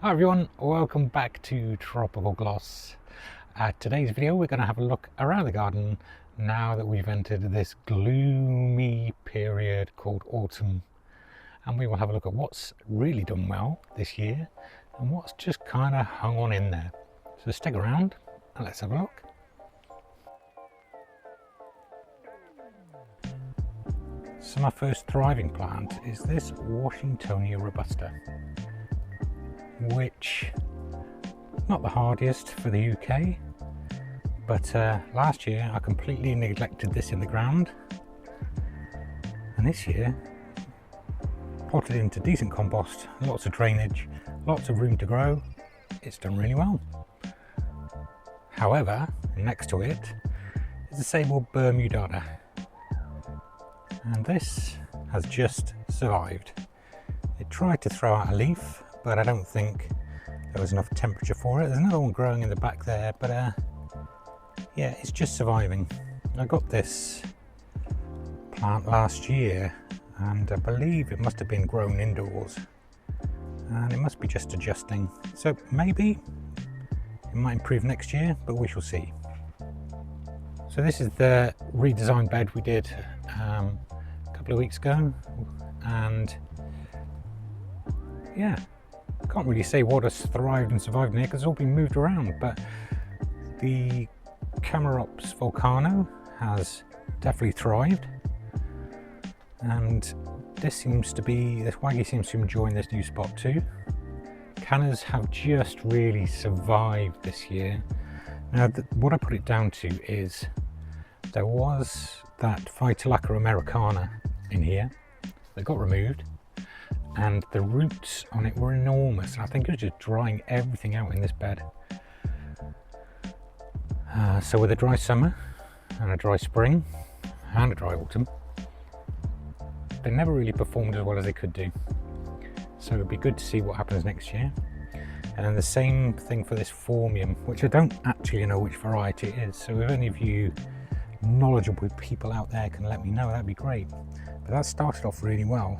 Hi everyone, welcome back to Tropical Glos. Today's video we're going to have a look around the garden now that we've entered this gloomy period called autumn, and we will have a look at what's really done well this year and what's just kind of hung on in there. So stick around and let's have a look. So my first thriving plant is this Washingtonia robusta, which not the hardiest for the UK, but last year I completely neglected this in the ground, and this year potted into decent compost, lots of drainage, lots of room to grow. It's done really well. However, next to it is the sable Bermudata, and this has just survived. It tried to throw out a leaf, but I don't think there was enough temperature for it. There's another one growing in the back there, but yeah, it's just surviving. I got this plant last year and I believe it must have been grown indoors, and it must be just adjusting. So maybe it might improve next year, but we shall see. So this is the redesigned bed we did a couple of weeks ago, and yeah, can't really say what has thrived and survived in here because it's all been moved around, but the Camarops Volcano has definitely thrived, and this Waggy seems to be enjoying this new spot too. Cannas have just really survived this year. Now what I put it down to is there was that Phytolacca americana in here that got removed, and the roots on it were enormous. I think it was just drying everything out in this bed. So with a dry summer and a dry spring and a dry autumn, they never really performed as well as they could do. So it'd be good to see what happens next year. And then the same thing for this Formium, which I don't actually know which variety it is. So if any of you knowledgeable people out there can let me know, that'd be great. But that started off really well.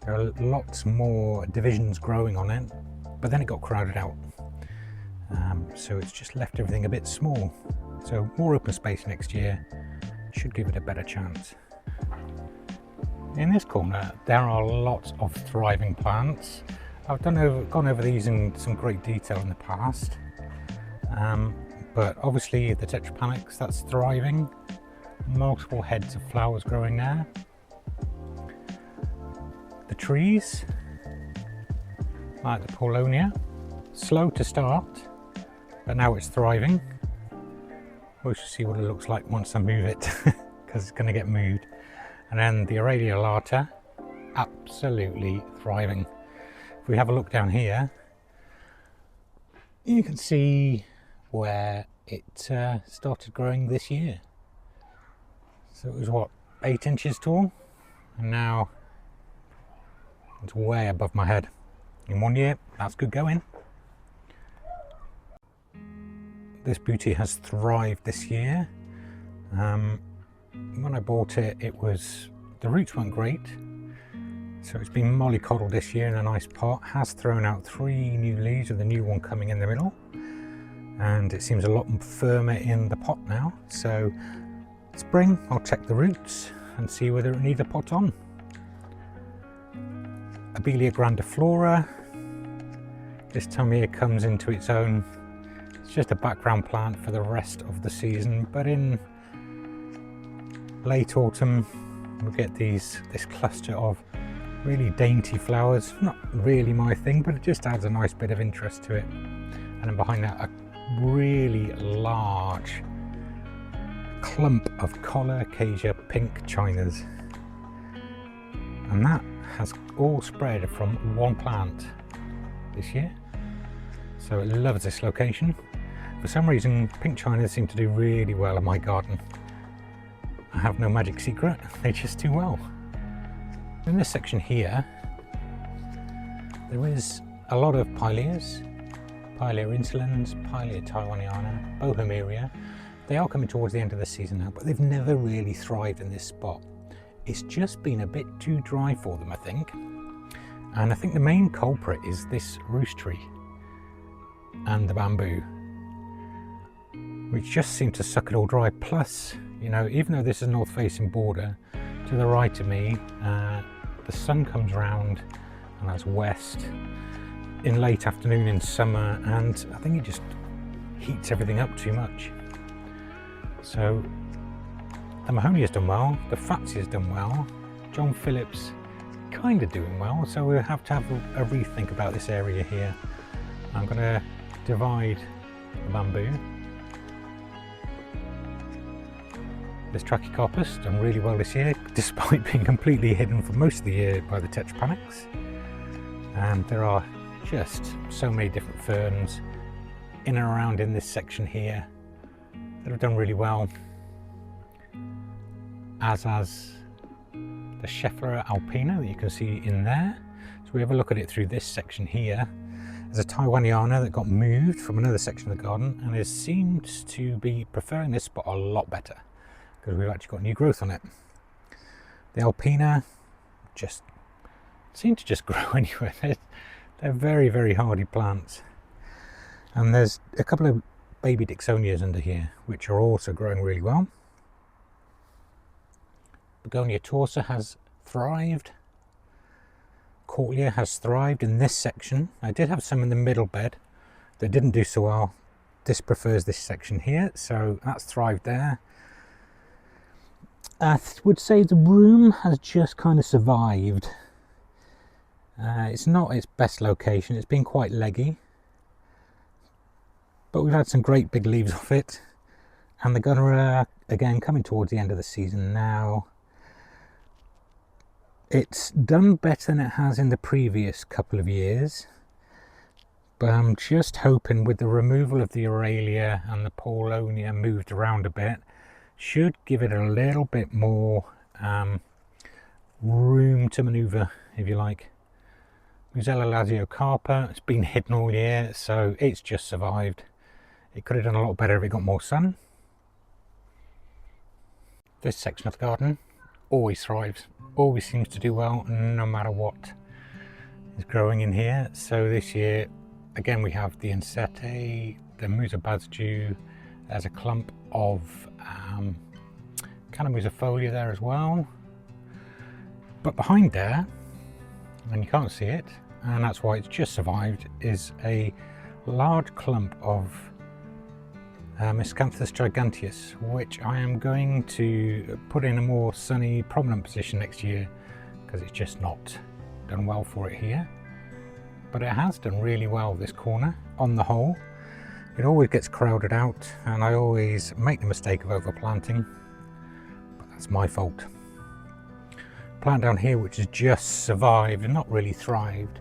There are lots more divisions growing on it, but then it got crowded out. So it's just left everything a bit small. So more open space next year should give it a better chance. In this corner, there are lots of thriving plants. I've gone over these in some great detail in the past. But obviously the Tetrapanax, that's thriving. Multiple heads of flowers growing there. The trees, like the Paulownia, slow to start, but now it's thriving. We shall see what it looks like once I move it, because it's going to get moved. And then the Aralia elata, absolutely thriving. If we have a look down here, you can see where it started growing this year. So it was what, 8 inches tall, and now it's way above my head. In 1 year, that's good going. This beauty has thrived this year. When I bought it, the roots weren't great, so it's been mollycoddled this year in a nice pot. Has thrown out 3 new leaves with a new one coming in the middle, and it seems a lot firmer in the pot now. So spring, I'll check the roots and see whether it needs a pot on. Aralia grandiflora, this time of year comes into its own. It's just a background plant for the rest of the season, but in late autumn we'll get this cluster of really dainty flowers. Not really my thing, but it just adds a nice bit of interest to it. And then behind that, a really large clump of Colocasia pink chinas, and that has all spread from one plant this year, so it loves this location. For some reason, pink chinas seem to do really well in my garden. I have no magic secret, they just do well. In this section here, there is a lot of Pileas, Pilea insolens, Pilea taiwaniana, Bohemeria. They are coming towards the end of the season now, but they've never really thrived in this spot. It's just been a bit too dry for them, I think. And I think the main culprit is this roost tree. and the bamboo, which just seem to suck it all dry. Plus, you know, even though this is a north facing border, to the right of me, the sun comes round and that's west in late afternoon in summer, and I think it just heats everything up too much. So the Mahonia's done well, the Fatsia's done well, John Phillips kind of doing well, so we'll have to have a rethink about this area here. I'm going to divide the bamboo. This Trachycarpus done really well this year, despite being completely hidden for most of the year by the Tetrapanax. And there are just so many different ferns in and around in this section here that have done really well, as has the Schefflera alpina that you can see in there. So we have a look at it through this section here. There's a Taiwaniana that got moved from another section of the garden and it seems to be preferring this spot a lot better because we've actually got new growth on it. The alpina just seem to just grow anywhere. They're very, very hardy plants. And there's a couple of baby Dixonias under here, which are also growing really well. Begonia torsa has thrived. Courtlia has thrived in this section. I did have some in the middle bed that didn't do so well. This prefers this section here, so that's thrived there. I would say the room has just kind of survived. It's not its best location, it's been quite leggy, but we've had some great big leaves off it. And the Gunnerer, again, coming towards the end of the season now. It's done better than it has in the previous couple of years, but I'm just hoping with the removal of the Aralia and the Paulownia moved around a bit, should give it a little bit more room to manoeuvre, if you like. Musella laziocarpa, it's been hidden all year, so it's just survived. It could have done a lot better if it got more sun. This section of the garden always thrives, always seems to do well no matter what is growing in here. So this year, again, we have the Insete, the Musabazju, there's a clump of Cannas there as well. But behind there, and you can't see it, and that's why it's just survived, is a large clump of Miscanthus giganteus, which I am going to put in a more sunny, prominent position next year because it's just not done well for it here. But it has done really well this corner on the whole. It always gets crowded out and I always make the mistake of overplanting, but that's my fault. Plant down here which has just survived and not really thrived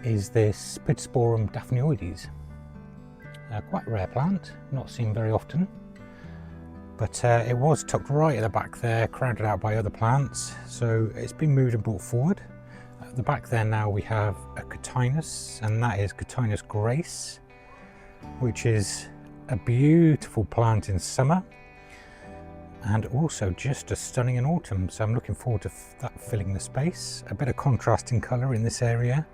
is this Pittosporum daphneoides. Quite a rare plant, not seen very often, but it was tucked right at the back there, crowded out by other plants, so it's been moved and brought forward. At the back there now we have a Cotinus, and that is Cotinus grace, which is a beautiful plant in summer and also just as stunning in autumn, so I'm looking forward to that filling the space. A bit of contrasting colour in this area.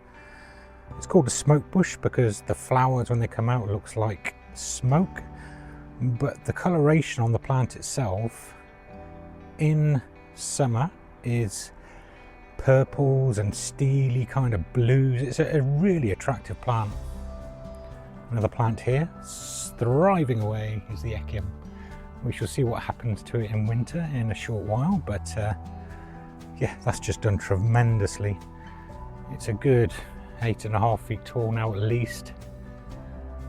It's called a smoke bush because the flowers when they come out looks like smoke, but the coloration on the plant itself in summer is purples and steely kind of blues. It's a really attractive plant. Another plant here, thriving away, is the Echium. We shall see what happens to it in winter in a short while, but yeah, that's just done tremendously. It's a good 8.5 feet tall now at least.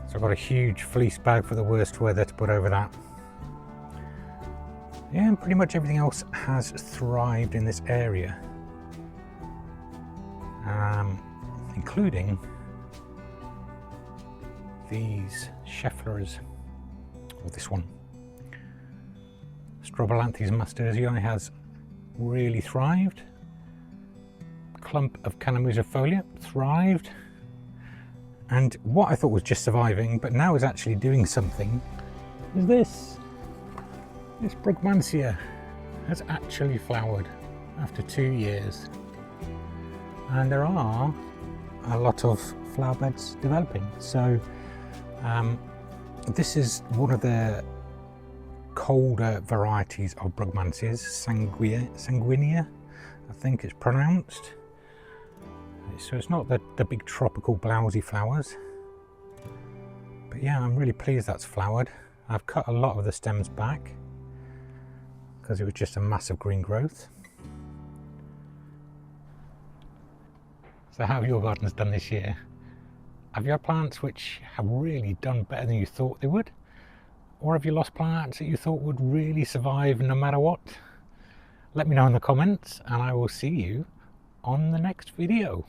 So I've got a huge fleece bag for the worst weather to put over that. Yeah, and pretty much everything else has thrived in this area. Including these Scheffleras, or this one. Strobilanthes mastersii has really thrived. Clump of Cannamusifolia thrived, and what I thought was just surviving but now is actually doing something is this Brugmansia has actually flowered after 2 years, and there are a lot of flower beds developing. So this is one of the colder varieties of Brugmansias, sanguinea, I think it's pronounced. So it's not the big tropical blousy flowers. But yeah, I'm really pleased that's flowered. I've cut a lot of the stems back because it was just a massive green growth. So how have your gardens done this year? Have you had plants which have really done better than you thought they would? Or have you lost plants that you thought would really survive no matter what? Let me know in the comments and I will see you on the next video.